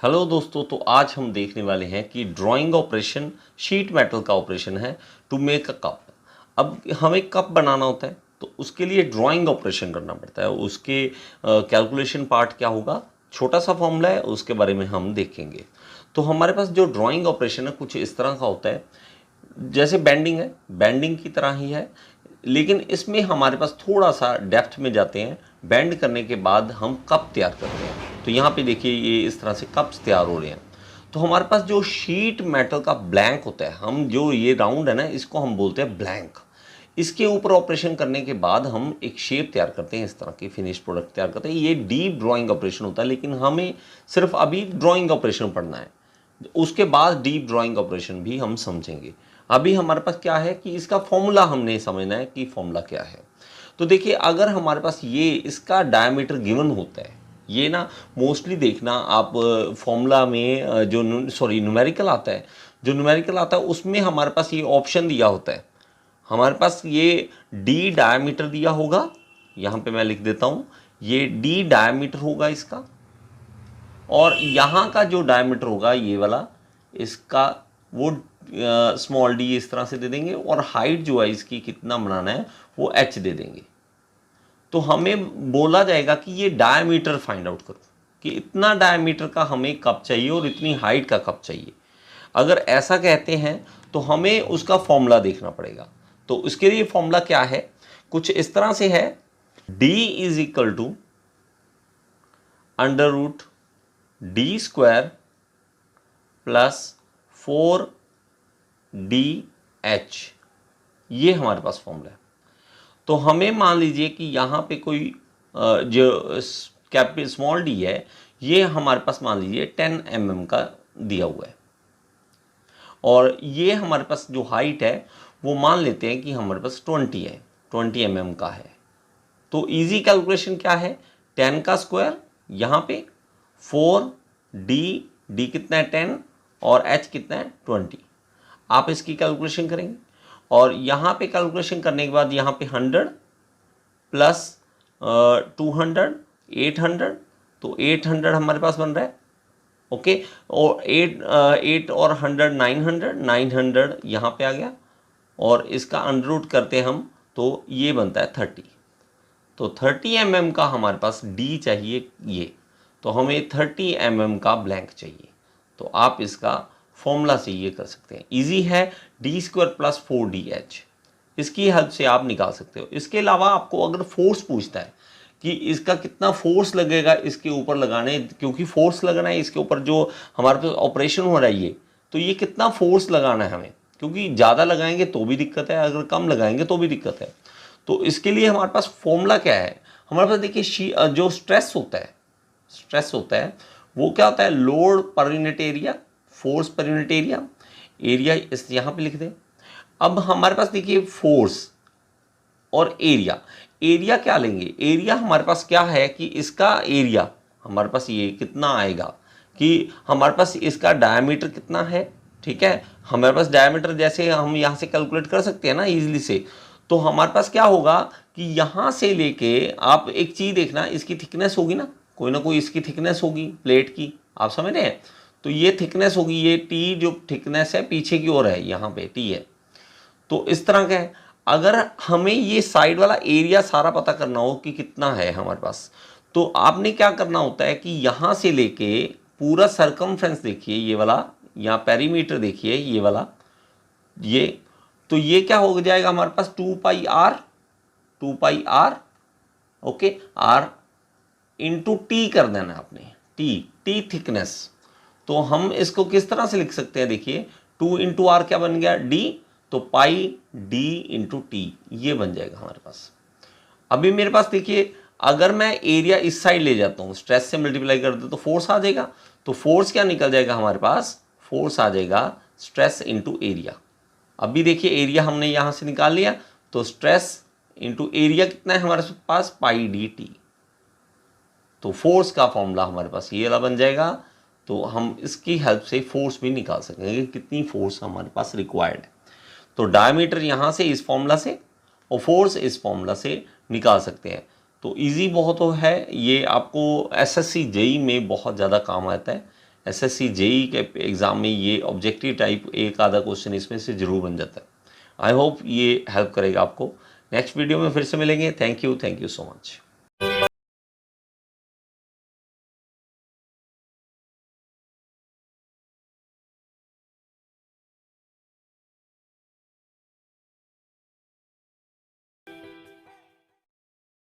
Hello दोस्तों, तो आज हम देखने वाले हैं कि ड्राइंग ऑपरेशन शीट मेटल का ऑपरेशन है टू मेक अ कप। अब हमें कप बनाना होता है तो उसके लिए ड्राइंग ऑपरेशन करना पड़ता है। उसके कैलकुलेशन पार्ट क्या होगा, छोटा सा फॉर्मूला है, उसके बारे में हम देखेंगे। तो हमारे पास जो ड्राइंग ऑपरेशन है कुछ इस तरह का होता है, जैसे बेंडिंग है, बेंडिंग की तरह ही है, लेकिन इसमें हमारे पास थोड़ा सा डेप्थ में जाते हैं। बेंड करने के बाद हम कप तैयार करते हैं। तो यहाँ पे देखिए ये इस तरह से कप्स तैयार हो रहे हैं। तो हमारे पास जो शीट मेटल का ब्लैंक होता है, हम जो ये राउंड है ना, इसको हम बोलते हैं ब्लैंक। इसके ऊपर ऑपरेशन करने के बाद हम एक शेप तैयार करते हैं, इस तरह की फिनिश प्रोडक्ट तैयार करते हैं। ये डीप ड्राइंग ऑपरेशन होता है, लेकिन हमें सिर्फ अभी ड्राइंग ऑपरेशन पढ़ना है, उसके बाद डीप ड्राइंग ऑपरेशन भी हम समझेंगे। अभी हमारे पास क्या है कि इसका फॉर्मूला हमने समझना है कि फॉर्मूला क्या है। तो देखिए, अगर हमारे पास ये इसका डायमीटर गिवन होता है, ये ना मोस्टली देखना आप फॉर्मूला में जो न्यूमेरिकल आता है, जो न्यूमेरिकल आता है उसमें हमारे पास ये ऑप्शन दिया होता है। हमारे पास ये डी डायमीटर दिया होगा, यहाँ पे मैं लिख देता हूँ, ये डी डायमीटर होगा इसका, और यहाँ का जो डायमीटर होगा ये वाला, इसका वो स्मॉल डी इस तरह से दे देंगे, और हाइट जो है इसकी कितना बनाना है वो एच दे देंगे। तो हमें बोला जाएगा कि ये डायमीटर फाइंड आउट करो कि इतना डायमीटर का हमें कप चाहिए और इतनी हाइट का कप चाहिए। अगर ऐसा कहते हैं तो हमें उसका फॉर्मूला देखना पड़ेगा। तो इसके लिए फॉर्मूला क्या है, कुछ इस तरह से है, d is equal to under root D square plus 4DH, ये हमारे पास फॉर्मूला है। तो हमें मान लीजिए कि यहाँ पे कोई जो कैपिटल स्मॉल डी है, ये हमारे पास मान लीजिए 10 mm का दिया हुआ है, और ये हमारे पास जो हाइट है वो मान लेते हैं कि हमारे पास 20 है, 20 mm का है। तो इजी कैलकुलेशन क्या है, 10 का स्क्वायर, यहाँ पे 4D कितना है 10, और H कितना है 20। आप इसकी कैलकुलेशन करेंगे, और यहाँ पे कैलकुलेशन करने के बाद यहाँ पे 100 प्लस 200 800, तो 800 हमारे पास बन रहा है। ओके, और 8 और 100 900 यहाँ पे आ गया, और इसका अंडर रूट करते हम तो ये बनता है 30। तो 30 mm का हमारे पास D चाहिए ये, तो हमें 30 mm का ब्लैंक चाहिए। तो आप इसका फॉर्मूला से ये कर सकते हैं, इजी है, डी स्क्वायर प्लस 4DH, इसकी हेल्प से आप निकाल सकते हो। इसके अलावा आपको अगर फोर्स पूछता है कि इसका कितना फोर्स लगेगा इसके ऊपर लगाने, क्योंकि फोर्स लगाना है इसके ऊपर, जो हमारे पास ऑपरेशन हो रहा है ये, तो ये कितना फोर्स लगाना है हमें, क्योंकि ज़्यादा लगाएंगे तो भी दिक्कत है, अगर कम लगाएंगे तो भी दिक्कत है। तो इसके लिए हमारे पास फॉर्मूला क्या है, हमारे पास देखिए जो स्ट्रेस होता है, स्ट्रेस होता है वो क्या होता है, load per unit area, force per unit area, area इस यहाँ पे लिख दें। अब हमारे पास देखिए फोर्स और एरिया, एरिया क्या लेंगे, एरिया हमारे पास क्या है कि इसका एरिया हमारे पास ये कितना आएगा कि हमारे पास इसका डायमीटर कितना है, ठीक है, हमारे पास डायमीटर जैसे हम यहाँ से कैलकुलेट कर सकते हैं ना इजीली से। तो हमारे पास क्या होगा कि यहाँ से लेके आप एक चीज़ देखना, इसकी थिकनेस होगी ना कोई इसकी थिकनेस होगी प्लेट की, आप समझ रहे हैं। तो ये थिकनेस होगी, ये टी जो थिकनेस है पीछे की ओर है, यहाँ पे टी है, तो इस तरह का है। अगर हमें ये साइड वाला एरिया सारा पता करना हो कि कितना है हमारे पास, तो आपने क्या करना होता है कि यहाँ से लेके पूरा सरकमफ्रेंस देखिए, ये वाला यहाँ पेरीमीटर देखिए, ये वाला ये, तो ये क्या हो जाएगा हमारे पास 2πr, okay, r into T कर देना आपने, टी थिकनेस। तो हम इसको किस तरह से लिख सकते हैं, देखिए 2 इंटू आर क्या बन गया d, तो पाई d इंटू टी, ये बन जाएगा हमारे पास। अभी मेरे पास देखिए, अगर मैं एरिया इस साइड ले जाता हूँ, स्ट्रेस से मल्टीप्लाई कर दे तो फोर्स आ जाएगा, तो फोर्स क्या निकल जाएगा हमारे पास, फोर्स आ जाएगा स्ट्रेस इंटू एरिया। अभी देखिए एरिया हमने यहाँ से निकाल लिया, तो स्ट्रेस इंटू एरिया कितना है हमारे पास, पाई dt। तो फोर्स का फॉर्मूला हमारे पास ये वाला बन जाएगा। तो हम इसकी हेल्प से फोर्स भी निकाल सकेंगे, कितनी फोर्स हमारे पास रिक्वायर्ड है। तो डायमीटर यहाँ से इस फॉर्मूला से, और फोर्स इस फॉर्मूला से निकाल सकते हैं। तो इजी बहुत है ये, आपको एसएससी जेई में बहुत ज़्यादा काम आता है SSC JEE के एग्ज़ाम में ये ऑब्जेक्टिव टाइप एक आधा क्वेश्चन इसमें से ज़रूर बन जाता है। आई होप ये हेल्प करेगा आपको। नेक्स्ट वीडियो में फिर से मिलेंगे। Thank you so much.